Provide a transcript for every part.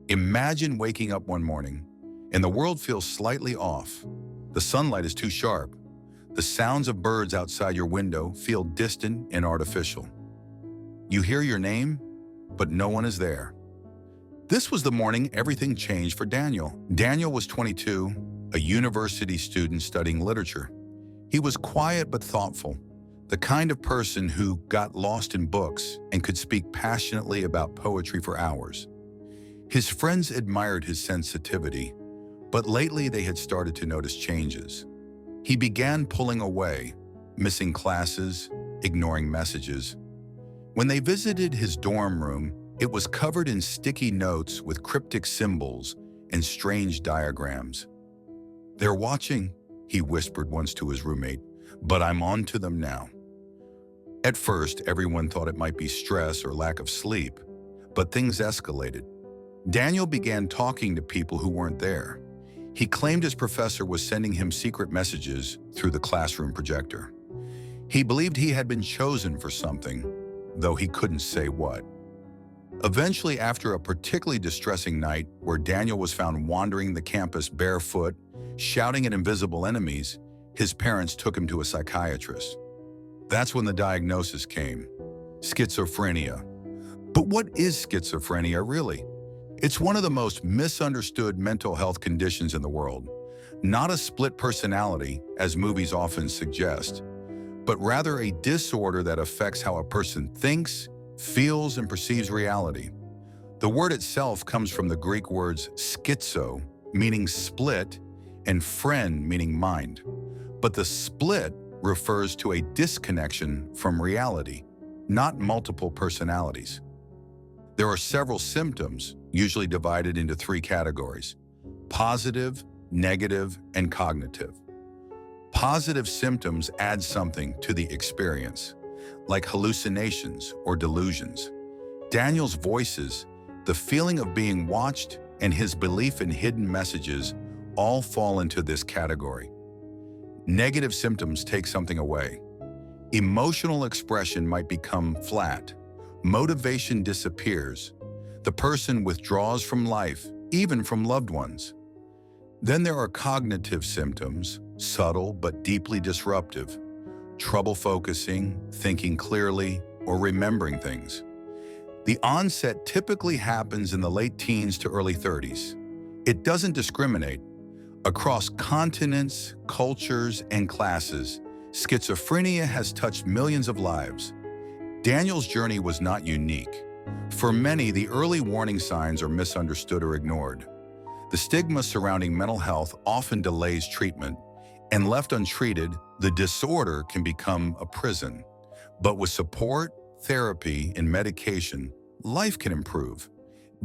Imagine waking up one morning and the world feels slightly off. The sunlight is too sharp. The sounds of birds outside your window feel distant and artificial. You hear your name, but no one is there. This was the morning everything changed for Daniel. Daniel was 22, a university student studying literature. He was quiet but thoughtful, the kind of person who got lost in books and could speak passionately about poetry for hours. His friends admired his sensitivity, but lately they had started to notice changes. He began pulling away, missing classes, ignoring messages. When they visited his dorm room, it was covered in sticky notes with cryptic symbols and strange diagrams. "They're watching," he whispered once to his roommate, "but I'm on to them now." At first, everyone thought it might be stress or lack of sleep, but things escalated. Daniel began talking to people who weren't there. He claimed his professor was sending him secret messages through the classroom projector. He believed he had been chosen for something, though he couldn't say what. Eventually, after a particularly distressing night where Daniel was found wandering the campus barefoot, shouting at invisible enemies, his parents took him to a psychiatrist. That's when the diagnosis came: schizophrenia. But what is schizophrenia really? It's one of the most misunderstood mental health conditions in the world. Not a split personality, as movies often suggest, but rather a disorder that affects how a person thinks, feels, and perceives reality. The word itself comes from the Greek words schizo, meaning split, and phren, meaning mind. But the split refers to a disconnection from reality, not multiple personalities. There are several symptoms, usually divided into three categories: positive, negative, and cognitive. Positive symptoms add something to the experience, like hallucinations or delusions. Daniel's voices, the feeling of being watched, and his belief in hidden messages all fall into this category. Negative symptoms take something away. Emotional expression might become flat. Motivation disappears. The person withdraws from life, even from loved ones. Then there are cognitive symptoms, subtle but deeply disruptive. Trouble focusing, thinking clearly, or remembering things. The onset typically happens in the late teens to early 30s. It doesn't discriminate. Across continents, cultures, and classes, schizophrenia has touched millions of lives. Daniel's journey was not unique. For many, the early warning signs are misunderstood or ignored. The stigma surrounding mental health often delays treatment, and left untreated, the disorder can become a prison. But with support, therapy, and medication, life can improve.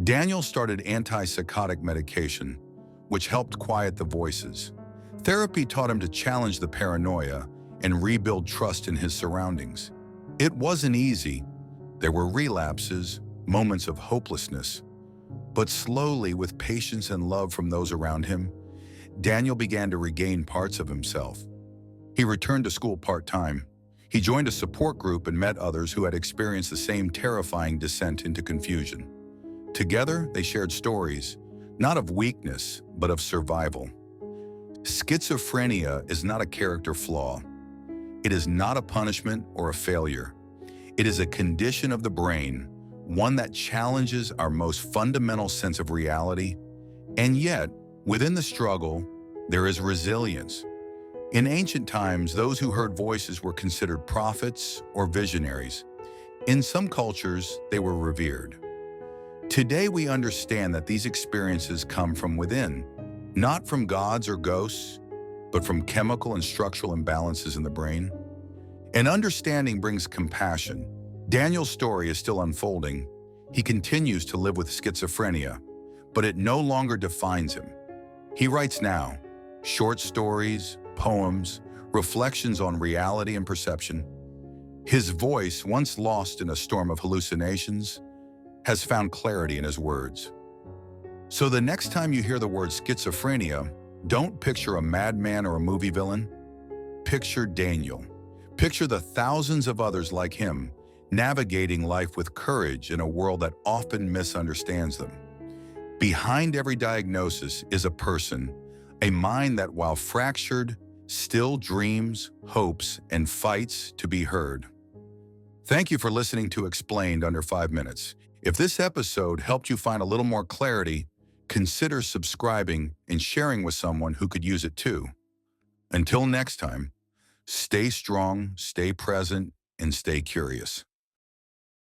Daniel started antipsychotic medication, which helped quiet the voices. Therapy taught him to challenge the paranoia and rebuild trust in his surroundings. It wasn't easy. There were relapses, moments of hopelessness. But slowly, with patience and love from those around him, Daniel began to regain parts of himself. He returned to school part-time. He joined a support group and met others who had experienced the same terrifying descent into confusion. Together, they shared stories, not of weakness, but of survival. Schizophrenia is not a character flaw. It is not a punishment or a failure. It is a condition of the brain, one that challenges our most fundamental sense of reality. And yet, within the struggle, there is resilience. In ancient times, those who heard voices were considered prophets or visionaries. In some cultures, they were revered. Today, we understand that these experiences come from within, not from gods or ghosts, but from chemical and structural imbalances in the brain. And understanding brings compassion. Daniel's story is still unfolding. He continues to live with schizophrenia, but it no longer defines him. He writes now, short stories, poems, reflections on reality and perception. His voice, once lost in a storm of hallucinations, has found clarity in his words. So the next time you hear the word schizophrenia, don't picture a madman or a movie villain. Picture Daniel. Picture the thousands of others like him, navigating life with courage in a world that often misunderstands them. Behind every diagnosis is a person, a mind that, while fractured, still dreams, hopes, and fights to be heard. Thank you for listening to Explained Under 5 Minutes. If this episode helped you find a little more clarity, consider subscribing and sharing with someone who could use it too. Until next time, stay strong, stay present, and stay curious.